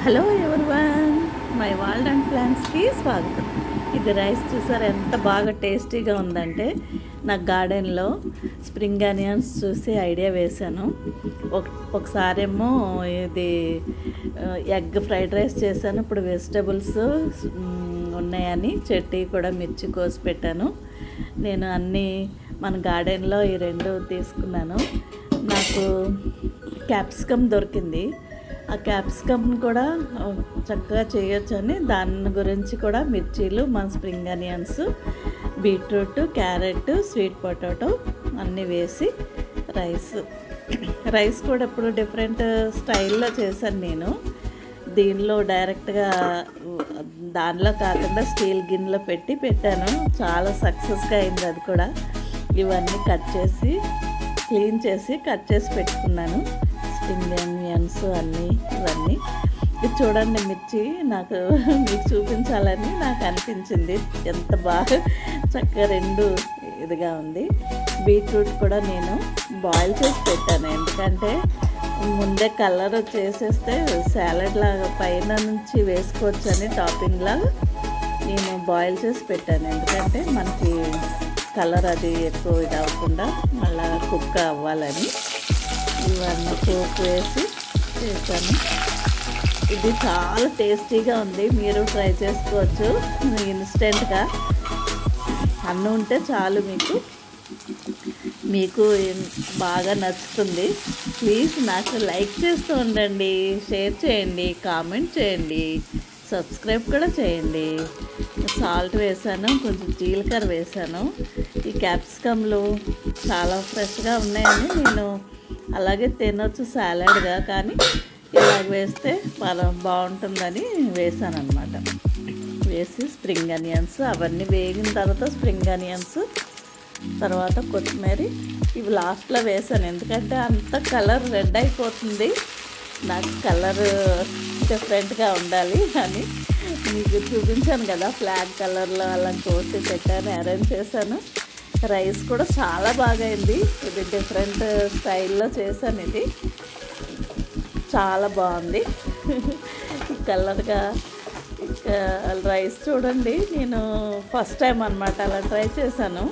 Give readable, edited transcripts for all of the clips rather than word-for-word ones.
Hello everyone, my world and ప్లాన్స్కి స్వాగతం. ఇది రైస్ చూసారు ఎంత బాగా టేస్టీగా ఉందంటే, నా గార్డెన్లో స్ప్రింగ్ ఆనియన్స్ చూసి ఐడియా వేశాను. ఒకసారేమో ఇది ఎగ్ ఫ్రైడ్ రైస్ చేశాను. ఇప్పుడు వెజిటబుల్స్ ఉన్నాయని చెట్టు కూడా మిర్చి కోసి పెట్టాను. నేను అన్నీ మన గార్డెన్లో ఈ రెండు తీసుకున్నాను. నాకు క్యాప్సికమ్ దొరికింది. ఆ క్యాప్సికమ్ కూడా చక్కగా చేయొచ్చని దాని గురించి కూడా మిర్చీలు, మన spring onions, beetroot, carrot, sweet potato అన్నీ వేసి రైస్ కూడా ఇప్పుడు డిఫరెంట్ స్టైల్లో చేశాను నేను. దీనిలో డైరెక్ట్గా దానిలో కాకుండా స్టీల్ గిన్నెలో పెట్టాను. చాలా సక్సెస్గా అయింది అది కూడా. ఇవన్నీ క్లీన్ చేసి కట్ చేసి పెట్టుకున్నాను. స్ప్రింగ్ ఆనియన్స్ ఇవన్నీ ఇది చూడండి. మిర్చి నాకు మీకు చూపించాలని నాకు అనిపించింది. ఎంత బాగా చక్కగా రెండు ఇదిగా ఉంది. బీట్రూట్ కూడా నేను బాయిల్ చేసి పెట్టాను. ఎందుకంటే ముందే కలర్ చేసేస్తే సాలడ్ లాగా పైన నుంచి వేసుకోవచ్చు అని టాపింగ్ లాగా నేను బాయిల్ చేసి పెట్టాను. ఎందుకంటే మనకి కలర్ అది ఎక్కువ ఇది అవ్వకుండా మళ్ళీ కుక్ అవ్వాలని ఇవన్నీ పోపు వేసి చేశాను. ఇది చాలా టేస్టీగా ఉంది. మీరు ట్రై చేసుకోవచ్చు. ఇన్స్టెంట్గా అన్నం ఉంటే చాలు, మీకు బాగా నచ్చుతుంది. ప్లీజ్ నాకు లైక్ చేస్తూ ఉండండి, షేర్ చేయండి, కామెంట్ చేయండి, సబ్స్క్రైబ్ కూడా చేయండి. సాల్ట్ వేసాను, కొంచెం జీలకర్ర వేసాను. ఈ క్యాప్సికమ్లు చాలా ఫ్రెష్గా ఉన్నాయని నేను అలాగే తినొచ్చు సాలడ్గా, కానీ ఇలాగ వేస్తే బాగుంటుందని వేసాను అనమాట. వేసి స్ప్రింగ్ ఆనియన్స్ అవన్నీ వేగిన తర్వాత స్ప్రింగ్ ఆనియన్స్ తర్వాత కొత్తిమీర ఇవి లాస్ట్లో వేసాను. ఎందుకంటే అంత కలర్ రెడ్ అయిపోతుంది. నాకు కలర్ డిఫరెంట్గా ఉండాలి అని మీకు చూపించాను కదా. ఫ్లాగ్ కలర్లో అలా కోసి పెట్టాను, అరేంజ్ చేశాను. రైస్ కూడా చాలా బాగా అయింది. ఇది డిఫరెంట్ స్టైల్లో చేశాను. ఇది చాలా బాగుంది కలర్గా. రైస్ చూడండి, నేను ఫస్ట్ టైం అనమాట అలా ట్రై చేశాను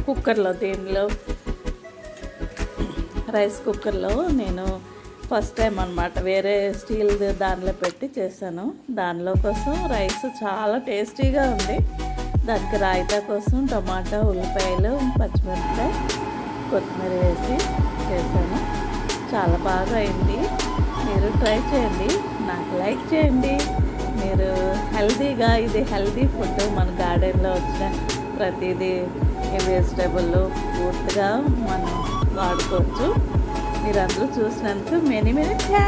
కుక్కర్లో. దీనిలో రైస్ కుక్కర్లో నేను ఫస్ట్ టైం అనమాట వేరే స్టీల్ దానిలో పెట్టి చేశాను. దానిలో కోసం రైస్ చాలా టేస్టీగా ఉంది. దానికి రాయితా కోసం టమాటా, ఉల్లిపాయలు, పచ్చిమిరపకాయ, కొత్తిమీర వేసి చేశాను. చాలా బాగా అయింది. మీరు ట్రై చేయండి, నాకు లైక్ చేయండి. మీరు హెల్తీగా, ఇది హెల్తీ ఫుడ్. మన గార్డెన్లో వచ్చిన ప్రతిదీ వెజిటబుల్ పూర్తిగా మనం వాడుకోవచ్చు. మీరు అందరూ చూసినందుకు మెనీ థ్యాంక్స్.